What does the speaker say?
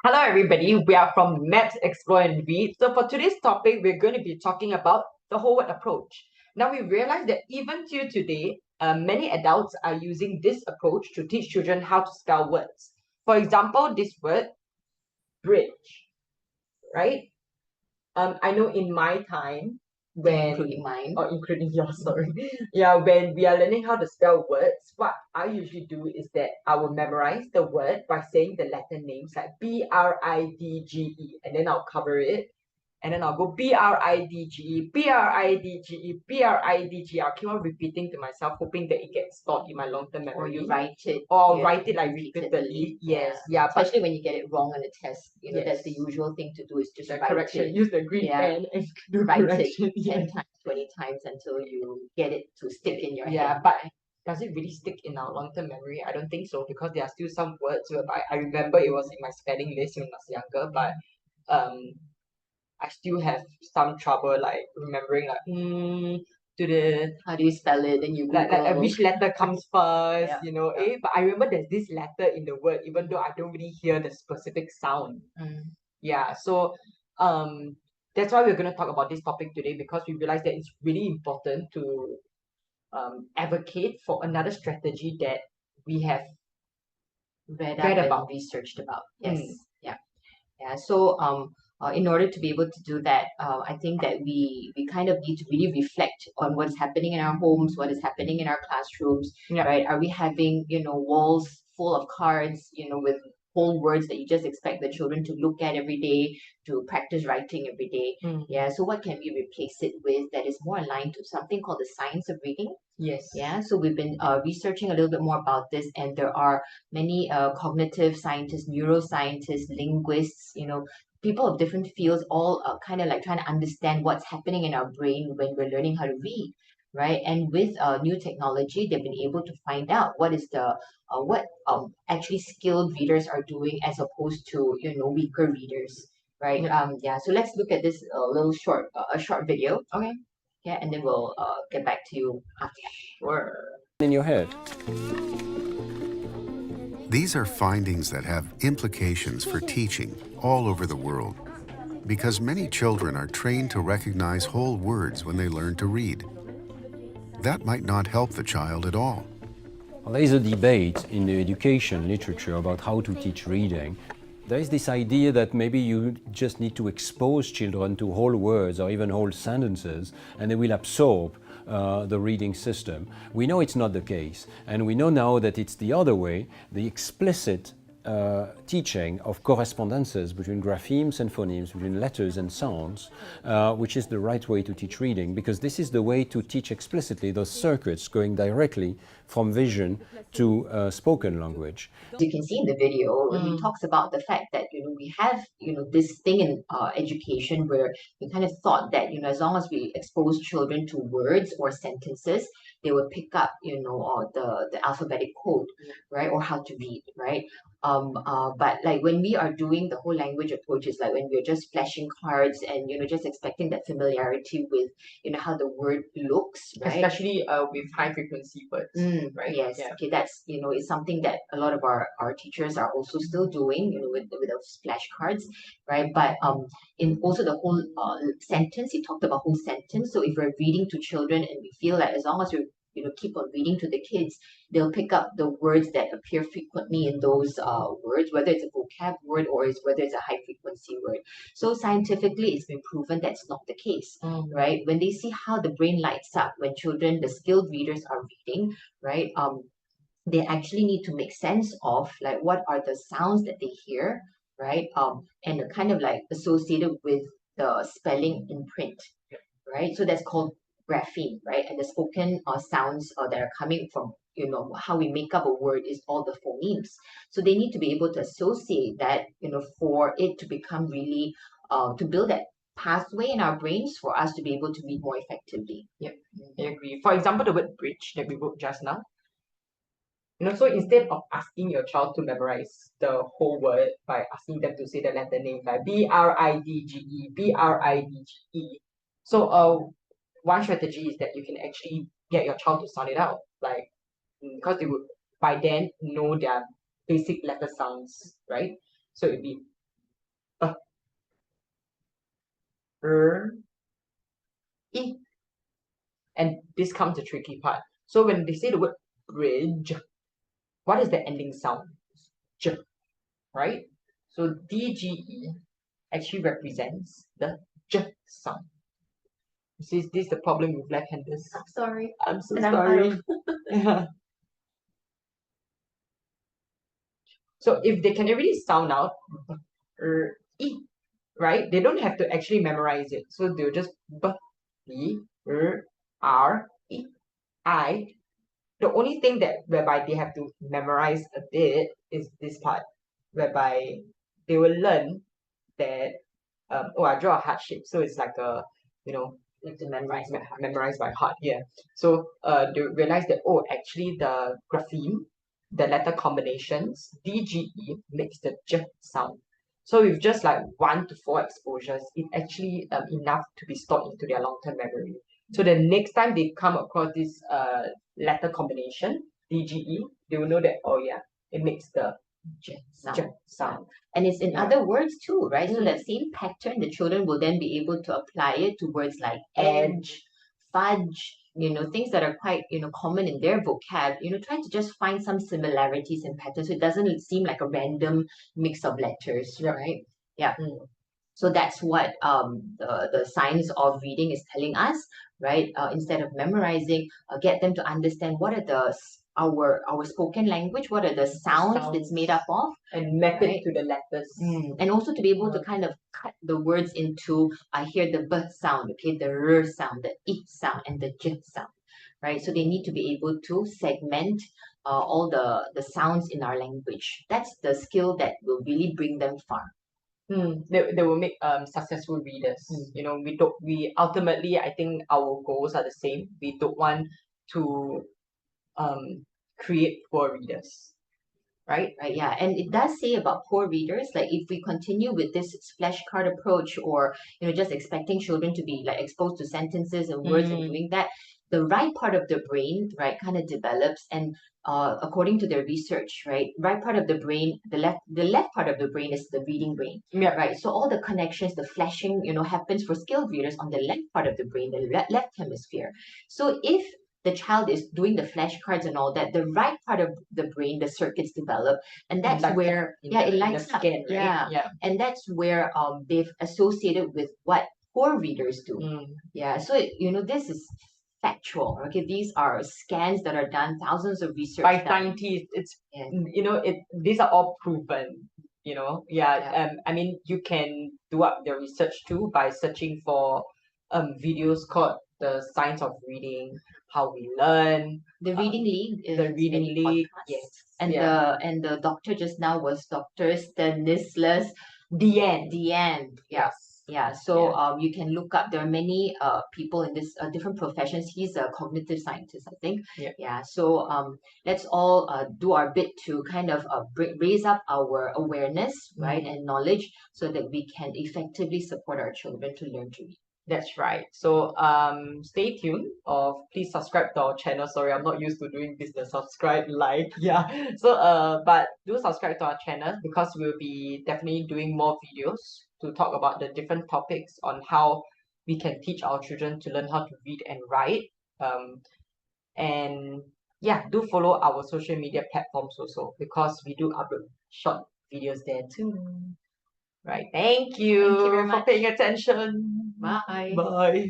Hello, everybody. We are from Maps, Explore, and Read. So, for today's topic, we're going to be talking about the whole word approach. Now, we realize that even till today, many adults are using this approach to teach children how to spell words. For example, this word, bridge, right? I know in my time, including mine. including yours, sorry. Yeah, when we are learning how to spell words, what I usually do is that I will memorize the word by saying the letter names like BRIDGE, and then I'll cover it. And then I'll go BRIDGE, BRIDGE, BRIDGE. I'll keep on repeating to myself, hoping that it gets stored in my long-term memory. Or you write it. Or you write it like repeatedly. repeatedly. Yes, yeah. But Especially when you get it wrong on a test. Yes. That's the usual thing to do is just the write correction, it. use the green pen and do Write correction. it 10 times, 20 times until you get it to stick in your Yeah, head. but does it really stick in our long-term memory? I don't think so, because there are still some words whereby I remember it was in my spelling list when I was younger, but I still have some trouble like remembering like to the How do you spell it? And you like Google. which letter comes first, Yeah, you know. But I remember there's this letter in the word, even though I don't really hear the specific sound. Yeah, so that's why we're going to talk about this topic today, because we realize that it's really important to advocate for another strategy that we have read read up about. and researched about. Yes. Yeah. So in order to be able to do that, I think that we kind of need to really reflect on what is happening in our homes, what is happening in our classrooms, Yeah. right? Are we having, walls full of cards, with whole words that you just expect the children to look at every day, to practice writing every day? Yeah. So what can we replace it with that is more aligned to something called the science of reading? Yes. Yeah, so we've been researching a little bit more about this, and there are many cognitive scientists, neuroscientists, linguists, people of different fields, all kind of like trying to understand what's happening in our brain when we're learning how to read, right? And with new technology, they've been able to find out what is the what actually skilled readers are doing as opposed to weaker readers, right? Yeah. So let's look at this little short a short video. Okay. Yeah, and then we'll get back to you after that. Sure. In your head. These are findings that have implications for teaching all over the world, because many children are trained to recognize whole words when they learn to read. That might not help the child at all. Well, there is a debate in the education literature about how to teach reading. There is this idea that maybe you just need to expose children to whole words or even whole sentences, and they will absorb the reading system. We know it's not the case, and we know now that it's the other way, the explicit teaching of correspondences between graphemes and phonemes, between letters and sounds, which is the right way to teach reading, because this is the way to teach explicitly those circuits going directly from vision to spoken language. As you can see in the video, he talks about the fact that we have this thing in education where we kind of thought that as long as we expose children to words or sentences, they would pick up the alphabetic code, right, or how to read, right? But like when we are doing the whole language approaches, like when we're just flashing cards and just expecting that familiarity with how the word looks, right? Especially with high frequency words, right? Yes. Yeah. Okay, that's is something that a lot of our teachers are also still doing, with those flashcards, right? But in also the whole sentence, he talked about whole sentence. So if we're reading to children and we feel that as long as we keep on reading to the kids, they'll pick up the words that appear frequently in those words, whether it's a vocab word or whether it's a high frequency word. So scientifically, it's been proven that's not the case, right? When they see how the brain lights up when children, the skilled readers, are reading, right? They actually need to make sense of like what are the sounds that they hear, right? And kind of like associated with the spelling in print, right? So that's called grapheme, right? And the spoken sounds that are coming from how we make up a word is all the phonemes. So they need to be able to associate that, for it to become really to build that pathway in our brains for us to be able to read more effectively. Yep, I agree. For example, the word bridge that we wrote just now. So instead of asking your child to memorize the whole word by asking them to say the letter name like BRIDGE, BRIDGE. So one strategy is that you can actually get your child to sound it out, like because they would by then know their basic letter sounds, right? So it'd be E. And this comes the tricky part. So when they say the word bridge, what is the ending sound? J, right? So DGE actually represents the J sound. This is the problem with left-handers. I'm sorry. I'm so And sorry. So if they can already sound out E, right? They don't have to actually memorize it. So they'll just B, E, R, E, I. The only thing that whereby they have to memorize a bit is this part, whereby they will learn that I draw a heart shape, so it's like a You have to memorize by heart. Yeah. So they realize that actually the grapheme, the letter combinations DGE makes the J sound. So with just like 1 to 4 exposures, it's actually enough to be stored into their long-term memory. So the next time they come across this letter combination DGE, they will know that it makes the J J sound. sound. And it's in Yeah. other words too, right? So Mm. that same pattern, the children will then be able to apply it to words like edge, fudge, things that are quite, common in their vocab, trying to just find some similarities and patterns so it doesn't seem like a random mix of letters, Yep. right? Yeah. Mm. So that's what the science of reading is telling us, right? Instead of memorizing, get them to understand what are our spoken language, what are the sounds it's made up of, and map right? it to the letters. And also to be able to kind of cut the words into, I hear the B sound, okay, the R sound, the I sound, and the J sound, right? So they need to be able to segment all the sounds in our language. That's the skill that will really bring them far. They will make successful readers. We ultimately, I think our goals are the same. We don't want to create poor readers, right? Right, yeah. And it does say about poor readers, like if we continue with this flashcard approach or, just expecting children to be like exposed to sentences and words and doing that, the right part of the brain, right, kind of develops. And according to their research, right part of the brain, the left part of the brain is the reading brain, right? So all the connections, the flashing, happens for skilled readers on the left part of the brain, the left hemisphere. So if the child is doing the flashcards and all that, the right part of the brain, the circuits develop, and that's where it lights up. Skin, right? Yeah, and that's where they've associated with what poor readers do. Yeah, so this is factual. Okay, these are scans that are done, thousands of research by done. scientists. It's these are all proven. I mean, you can do up the research too by searching for videos called the Science of Reading, How We Learn, The Reading League is the Reading many League, podcasts. yes, And the doctor just now was Dr. Stanislas Deanne. Yeah. Yes. Yeah, so you can look up. There are many people in this different professions. He's a cognitive scientist, I think. Yeah. So let's all do our bit to kind of raise up our awareness, right, and knowledge, so that we can effectively support our children to learn to read. That's right. So stay tuned or please subscribe to our channel. Sorry, I'm not used to doing this, the subscribe, like, yeah. So but do subscribe to our channel because we'll be definitely doing more videos to talk about the different topics on how we can teach our children to learn how to read and write. And yeah, do follow our social media platforms also because we do upload short videos there too. Right. Thank you very for much. paying attention. Bye. Bye.